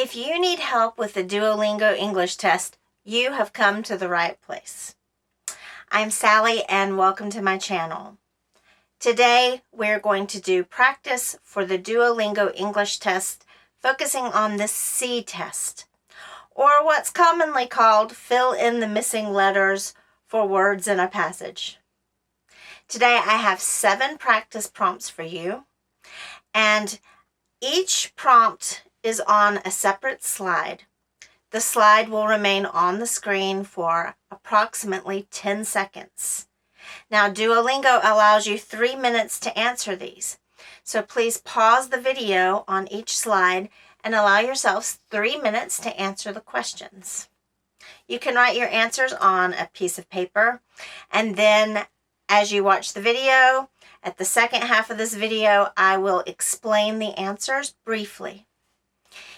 If you need help with the Duolingo English Test, you have come to the right place. I'm Sally and welcome to my channel. Today we're going to do practice for the Duolingo English Test, focusing on the C test, or what's commonly called fill in the missing letters for words in a passage. Today I have 7 practice prompts for you, and each prompt is on a separate slide. The slide will remain on the screen for approximately 10 seconds. Now, Duolingo allows you 3 minutes to answer these. So please pause the video on each slide and allow yourselves 3 minutes to answer the questions. You can write your answers on a piece of paper, and then as you watch the video, at the second half of this video, I will explain the answers briefly.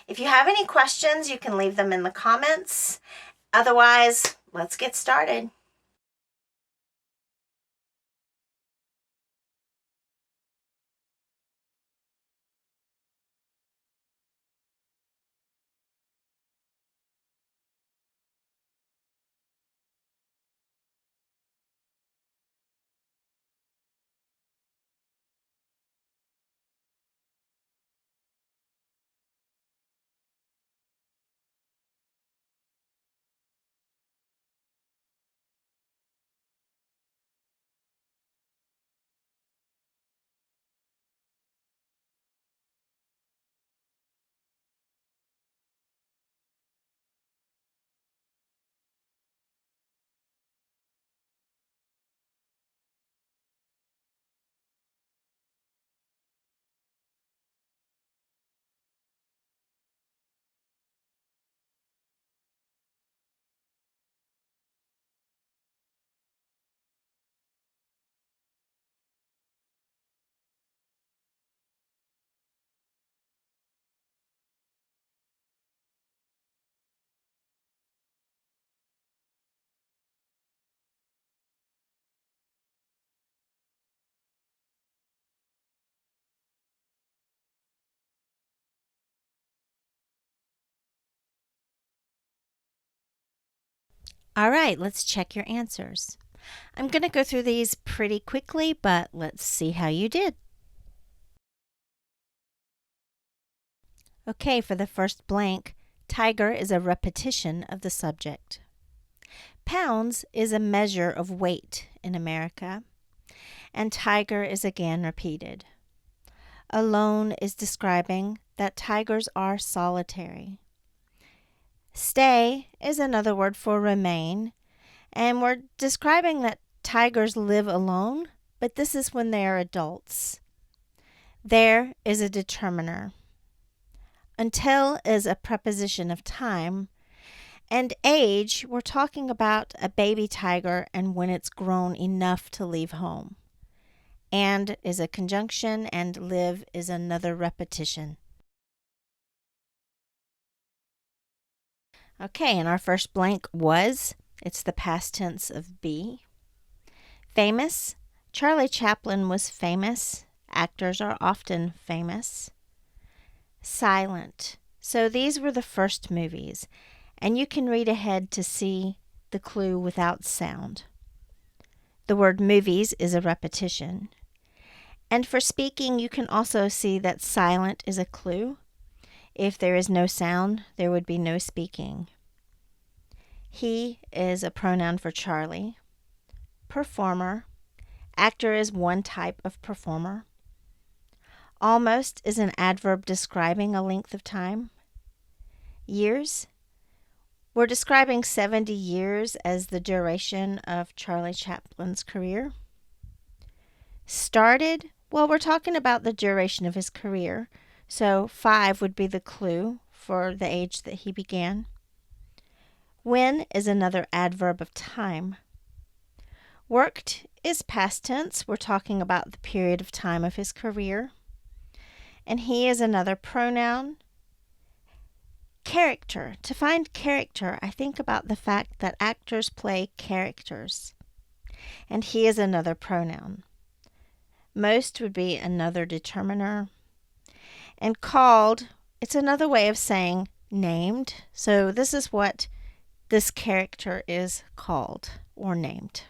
If you have any questions, you can leave them in the comments. Otherwise, let's get started. All right, let's check your answers. I'm going to go through these pretty quickly, but let's see how you did. Okay, for the first blank, tiger is a repetition of the subject. Pounds is a measure of weight in America, and tiger is again repeated. Alone is describing that tigers are solitary. Stay is another word for remain, and we're describing that tigers live alone, but this is when they are adults. There is a determiner. Until is a preposition of time, and age, we're talking about a baby tiger and when it's grown enough to leave home. And is a conjunction, and live is another repetition. Okay, and our first blank was, it's the past tense of be. Famous, Charlie Chaplin was famous. Actors are often famous. Silent, so these were the first movies, and you can read ahead to see the clue without sound. The word movies is a repetition. And for speaking, you can also see that silent is a clue. If there is no sound, there would be no speaking. He is a pronoun for Charlie. Performer. Actor is one type of performer. Almost is an adverb describing a length of time. Years. We're describing 70 years as the duration of Charlie Chaplin's career. Started. Well, we're talking about the duration of his career, so 5 would be the clue for the age that he began. When is another adverb of time. Worked is past tense. We're talking about the period of time of his career. And he is another pronoun. Character. To find character, I think about the fact that actors play characters. And he is another pronoun. Most would be another determiner. And called, it's another way of saying named. So this is what this character is called or named.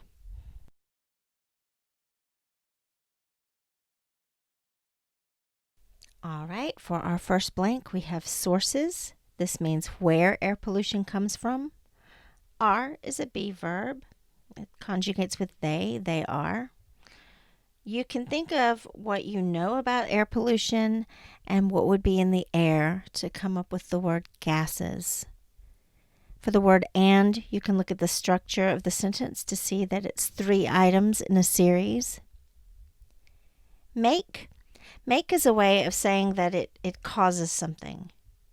All right, for our first blank, we have sources. This means where air pollution comes from. Are is a be verb. It conjugates with they are. You can think of what you know about air pollution and what would be in the air to come up with the word gases. For the word and, you can look at the structure of the sentence to see that it's 3 items in a series. Make. Make is a way of saying that it causes something.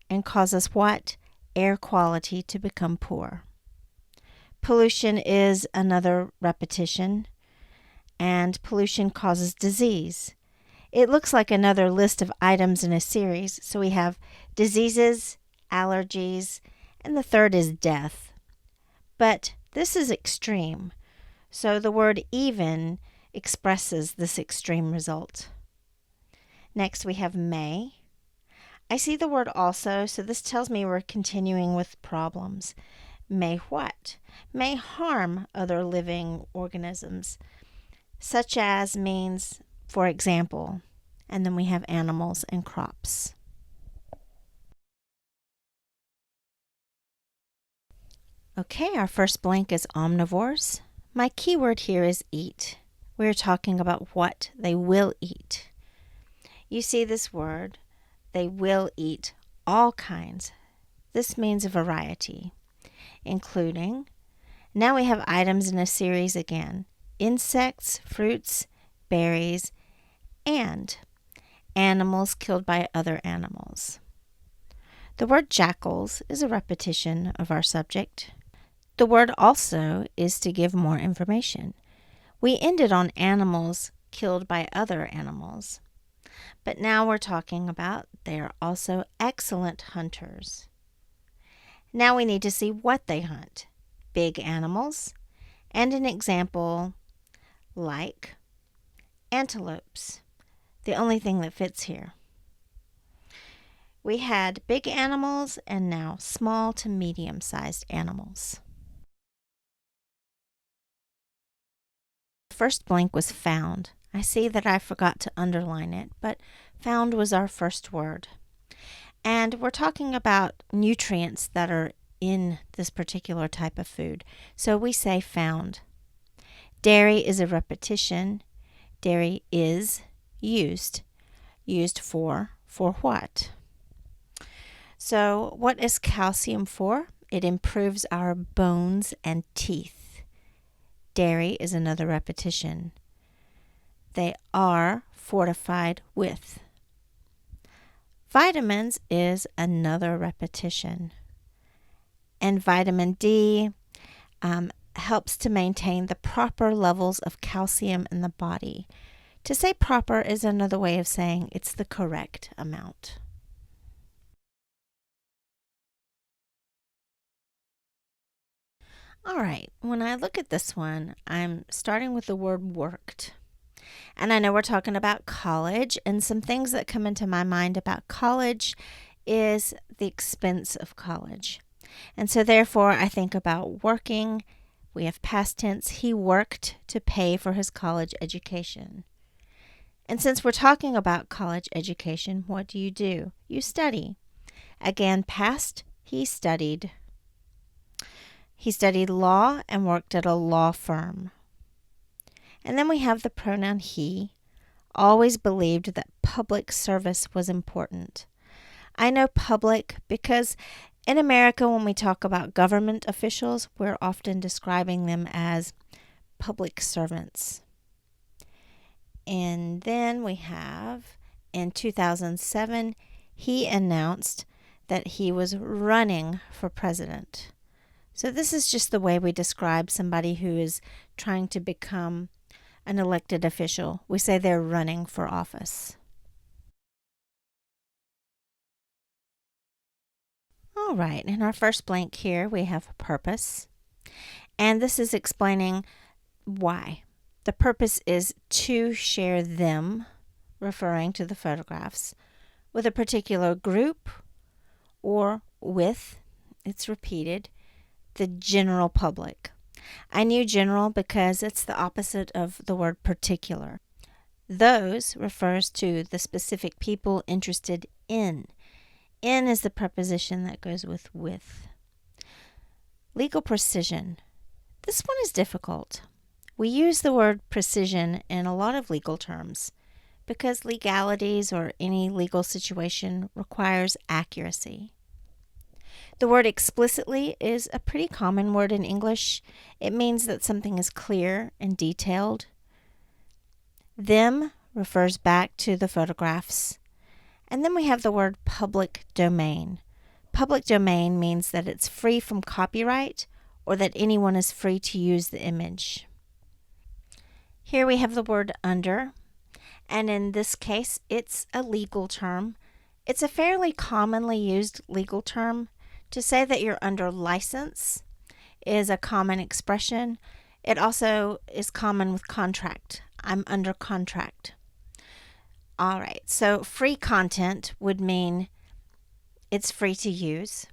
And causes what? Air quality to become poor. Pollution is another repetition, and pollution causes disease. It looks like another list of items in a series. So we have diseases, allergies, and the third is death. But this is extreme. So the word even expresses this extreme result. Next we have may. I see the word also, so this tells me we're continuing with problems. May what? May harm other living organisms, such as means, for example, and then we have animals and crops. Okay, our first blank is omnivores. My keyword here is eat. We're talking about what they will eat. You see this word, they will eat all kinds. This means a variety, including, now we have items in a series again, insects, fruits, berries, and animals killed by other animals. The word jackals is a repetition of our subject. The word also is to give more information. We ended on animals killed by other animals. But now we're talking about they are also excellent hunters. Now we need to see what they hunt. Big animals, and an example like antelopes. The only thing that fits here. We had big animals and now small to medium-sized animals. The first blank was found. I see that I forgot to underline it, but found was our first word. And we're talking about nutrients that are in this particular type of food. So we say found. Dairy is a repetition. Dairy is used. Used for what? So what is calcium for? It improves our bones and teeth. Dairy is another repetition. They are fortified with. Vitamins is another repetition. And vitamin D helps to maintain the proper levels of calcium in the body. To say proper is another way of saying it's the correct amount. All right, when I look at this one, I'm starting with the word worked. And I know we're talking about college, and some things that come into my mind about college is the expense of college. And so therefore I think about working. We have past tense. He worked to pay for his college education. And since we're talking about college education, what do? You study. Again, past, he studied. He studied law and worked at a law firm. And then we have the pronoun he. Always believed that public service was important. I know public because in America, when we talk about government officials, we're often describing them as public servants. And then we have, in 2007, he announced that he was running for president. So this is just the way we describe somebody who is trying to become an elected official. We say they're running for office. All right, in our first blank here, we have purpose. And this is explaining why. The purpose is to share them, referring to the photographs, with a particular group or with, it's repeated, the general public. I knew general because it's the opposite of the word particular. Those refers to the specific people interested in. In is the preposition that goes with. Legal precision. This one is difficult. We use the word precision in a lot of legal terms because legalities or any legal situation requires accuracy. The word explicitly is a pretty common word in English. It means that something is clear and detailed. Them refers back to the photographs. And then we have the word public domain. Public domain means that it's free from copyright or that anyone is free to use the image. Here we have the word under, and in this case, it's a legal term. It's a fairly commonly used legal term. To say that you're under license is a common expression. It also is common with contract. I'm under contract. All right, so free content would mean it's free to use.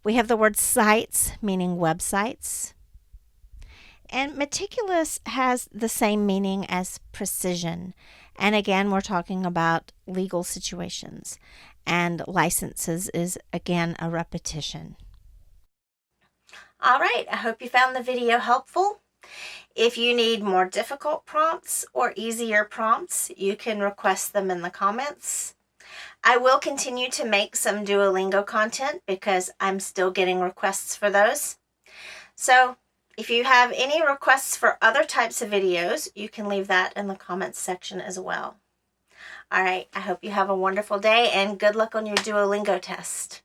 We have the word sites, meaning websites. And meticulous has the same meaning as precision. And again, we're talking about legal situations. And licenses is, again, a repetition. All right, I hope you found the video helpful. If you need more difficult prompts or easier prompts, you can request them in the comments. I will continue to make some Duolingo content because I'm still getting requests for those. So if you have any requests for other types of videos, you can leave that in the comments section as well. All right, I hope you have a wonderful day and good luck on your Duolingo test.